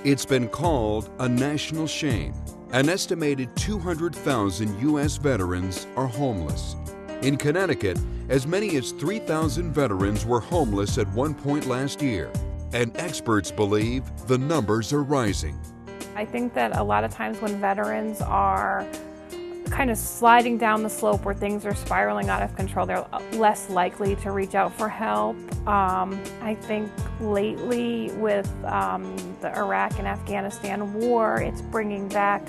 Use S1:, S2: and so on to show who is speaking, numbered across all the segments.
S1: It's been called a national shame. An estimated 200,000 U.S. veterans are homeless. In Connecticut, as many as 3,000 veterans were homeless at one point last year, and experts believe the numbers are rising.
S2: I think that a lot of times when veterans are kind of sliding down the slope where things are spiraling out of control, they're less likely to reach out for help. I think lately with the Iraq and Afghanistan war, it's bringing back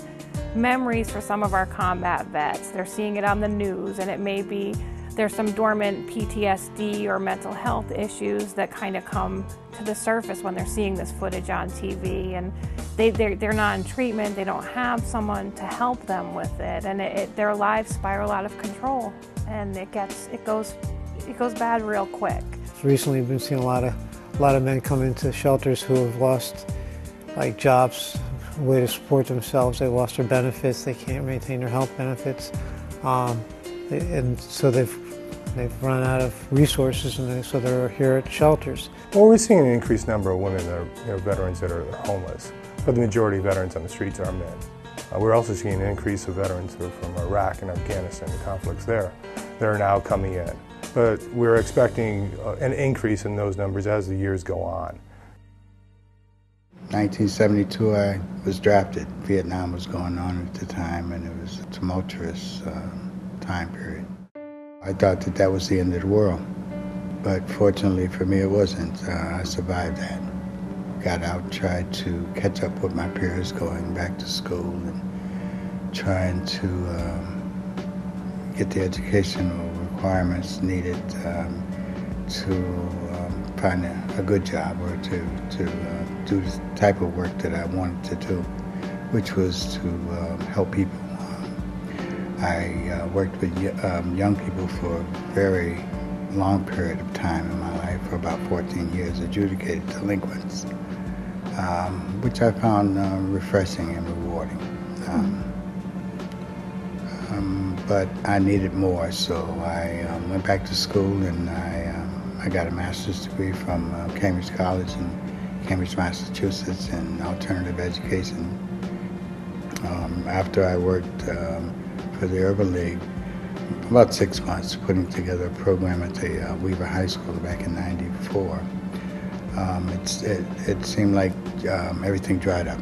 S2: memories for some of our combat vets. They're seeing it on the news, and it may be there's some dormant PTSD or mental health issues that kind of come to the surface when they're seeing this footage on TV, and they're not in treatment, they don't have someone to help them with it, and their lives spiral out of control, and it goes bad real quick.
S3: Recently, we've been seeing a lot of men come into shelters who have lost jobs, a way to support themselves. They lost their benefits, they can't maintain their health benefits, and so they've run out of resources, and so they're here at shelters.
S4: Well, we're seeing an increased number of women that are veterans that are homeless, but the majority of veterans on the streets are men. We're also seeing an increase of veterans who are from Iraq and Afghanistan, the conflicts there, that are now coming in. But we're expecting an increase in those numbers as the years go on.
S5: 1972, I was drafted. Vietnam was going on at the time, and it was a tumultuous time period. I thought that was the end of the world, but fortunately for me it wasn't. I survived that. Got out, tried to catch up with my peers, going back to school and trying to get the educational requirements needed to find a good job or to do the type of work that I wanted to do, which was to help people. I worked with young people for a very long period of time in my life, for about 14 years, adjudicated delinquents, which I found refreshing and rewarding. But I needed more, so I went back to school, and I got a master's degree from Cambridge College in Cambridge, Massachusetts, in alternative education. After I worked for the Urban League about 6 months, putting together a program at the Weaver High School back in '94. It seemed like everything dried up.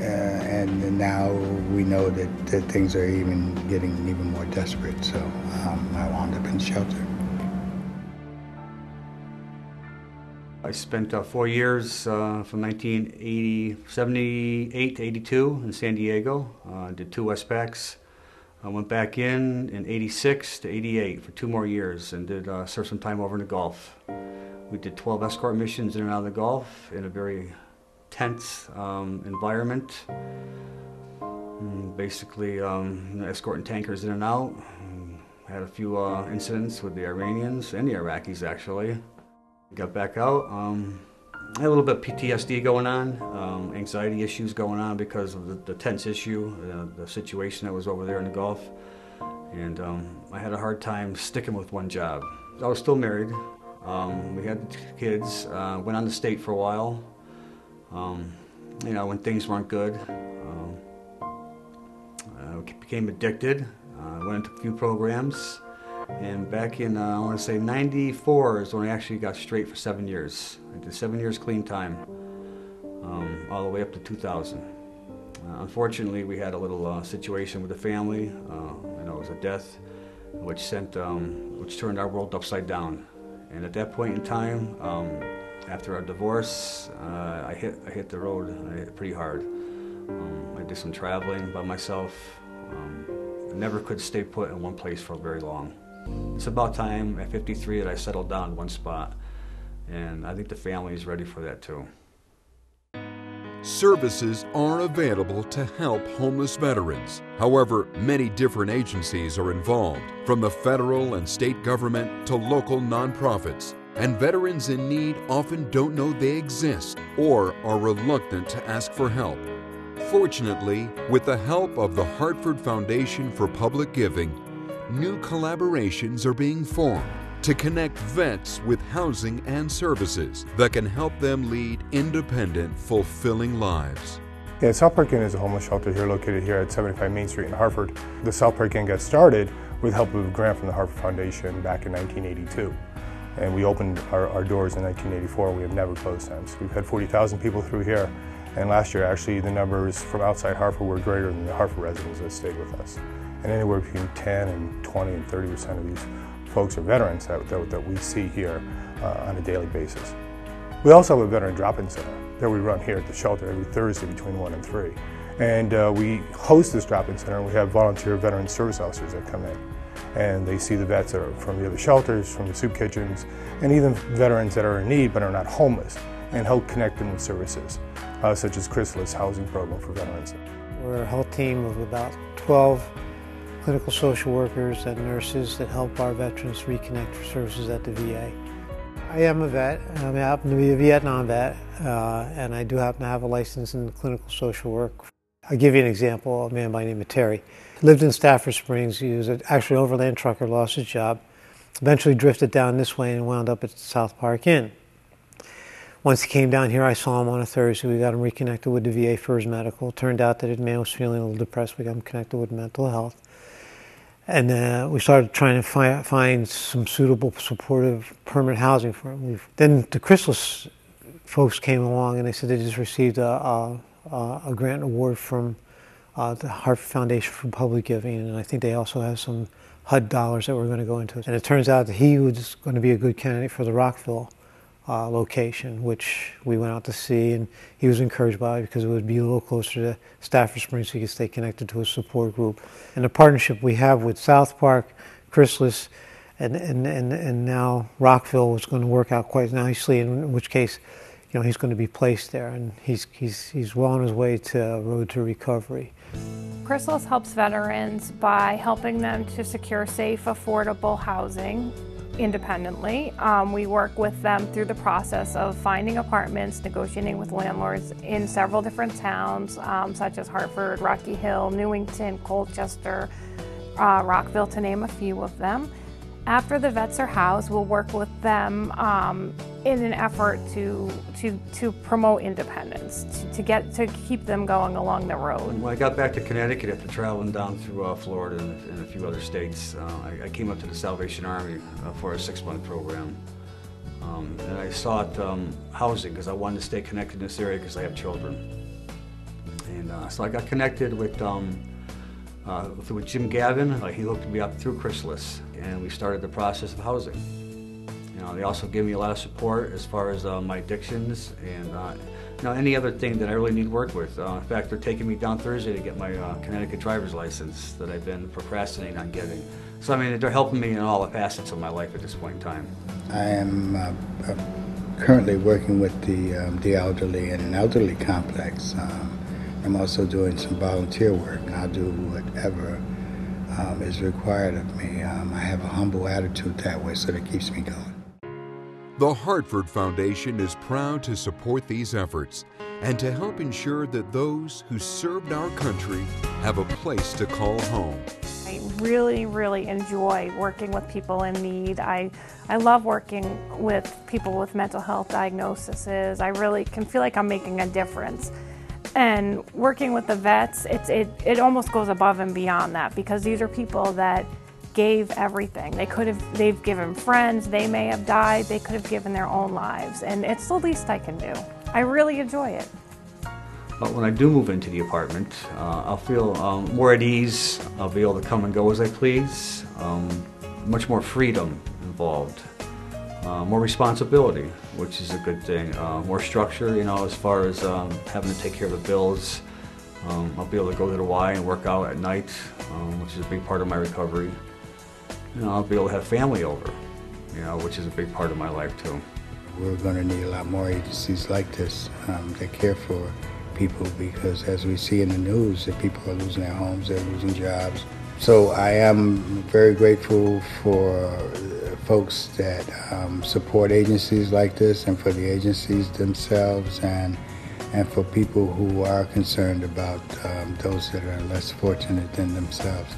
S5: And now we know that things are getting even more desperate, so I wound up in shelter.
S6: I spent 4 years from 1978 to 82 in San Diego. Did 2 Westpacs. I went back in '86 to '88 for 2 more years and did serve some time over in the Gulf. We did 12 escort missions in and out of the Gulf in a very tense environment. Basically escorting tankers in and out. Had a few incidents with the Iranians and the Iraqis, actually. Got back out. I had a little bit of PTSD going on, anxiety issues going on because of the tense issue, the situation that was over there in the Gulf. And I had a hard time sticking with one job. I was still married. We had kids. Went on the state for a while. When things weren't good. Became addicted. Went into a few programs. And back in, I want to say, '94 is when I actually got straight for 7 years. I did 7 years clean time, all the way up to 2000. Unfortunately, we had a little situation with the family. It was a death, which turned our world upside down. And at that point in time, after our divorce, I hit the road. I hit it pretty hard. I did some traveling by myself. I never could stay put in one place for very long. It's about time at 53 that I settled down in one spot, and I think the family is ready for that too.
S1: Services are available to help homeless veterans. However, many different agencies are involved, from the federal and state government to local nonprofits, and veterans in need often don't know they exist or are reluctant to ask for help. Fortunately, with the help of the Hartford Foundation for Public Giving, new collaborations are being formed to connect vets with housing and services that can help them lead independent, fulfilling lives.
S4: Yeah, South Park Inn is a homeless shelter here located here at 75 Main Street in Hartford. The South Park Inn got started with help of a grant from the Hartford Foundation back in 1982. And we opened our doors in 1984. We have never closed since. We've had 40,000 people through here. And last year, actually, the numbers from outside Hartford were greater than the Hartford residents that stayed with us. And anywhere between 10 and 20 and 30% of these folks are veterans that we see here on a daily basis. We also have a veteran drop-in center that we run here at the shelter every Thursday between 1 and 3. And we host this drop-in center, and we have volunteer veteran service officers that come in. And they see the vets that are from the other shelters, from the soup kitchens, and even veterans that are in need but are not homeless, and help connect them with services, such as Chrysalis housing program for veterans.
S3: We're a health team of about 12 clinical social workers and nurses that help our veterans reconnect for services at the VA. I am a vet. I happen to be a Vietnam vet, and I do happen to have a license in clinical social work. I'll give you an example. A man by the name of Terry lived in Stafford Springs. He was actually an overland trucker, lost his job, eventually drifted down this way and wound up at the South Park Inn. Once he came down here, I saw him on a Thursday. We got him reconnected with the VA for his medical. Turned out that the man was feeling a little depressed. We got him connected with mental health. And we started trying to find some suitable, supportive, permanent housing for him. Then the Chrysalis folks came along and they said they just received a grant award from the Hartford Foundation for Public Giving, and I think they also have some HUD dollars that were going to go into it. And it turns out that he was going to be a good candidate for the Rockville location, which we went out to see, and he was encouraged by it because it would be a little closer to Stafford Springs so he could stay connected to a support group. And the partnership we have with South Park, Chrysalis, and now Rockville was going to work out quite nicely, in which case, you know, he's going to be placed there, and he's well on his way to road to recovery.
S2: Chrysalis helps veterans by helping them to secure safe, affordable housing independently. We work with them through the process of finding apartments, negotiating with landlords in several different towns, such as Hartford, Rocky Hill, Newington, Colchester, Rockville, to name a few of them. After the vets are housed, we'll work with them in an effort to promote independence, to keep them going along the road.
S6: When I got back to Connecticut after traveling down through Florida and a few other states, I came up to the Salvation Army for a 6-month program. And I sought housing because I wanted to stay connected in this area because I have children. And so I got connected with Jim Gavin. He hooked me up through Chrysalis, and we started the process of housing. You know, they also gave me a lot of support as far as my addictions and you know, any other thing that I really need work with. In fact, they're taking me down Thursday to get my Connecticut driver's license that I've been procrastinating on getting. So I mean, they're helping me in all the facets of my life at this point in time.
S5: I am currently working with the elderly in an elderly complex. I'm also doing some volunteer work, and I'll do whatever is required of me. I have a humble attitude that way, so that keeps me going.
S1: The Hartford Foundation is proud to support these efforts and to help ensure that those who served our country have a place to call home.
S2: I really, really enjoy working with people in need. I love working with people with mental health diagnoses. I really can feel like I'm making a difference. And working with the vets, it almost goes above and beyond that, because these are people that gave everything. They've given friends, they may have died, they could have given their own lives, and it's the least I can do. I really enjoy it.
S6: But when I do move into the apartment, I'll feel more at ease. I'll be able to come and go as I please. Much more freedom involved. More responsibility, which is a good thing. More structure, you know, as far as having to take care of the bills. I'll be able to go to the Y and work out at night, which is a big part of my recovery. You know, I'll be able to have family over, you know, which is a big part of my life too.
S5: We're going to need a lot more agencies like this that care for people, because as we see in the news, that people are losing their homes, they're losing jobs. So I am very grateful for folks that support agencies like this, and for the agencies themselves, and for people who are concerned about those that are less fortunate than themselves.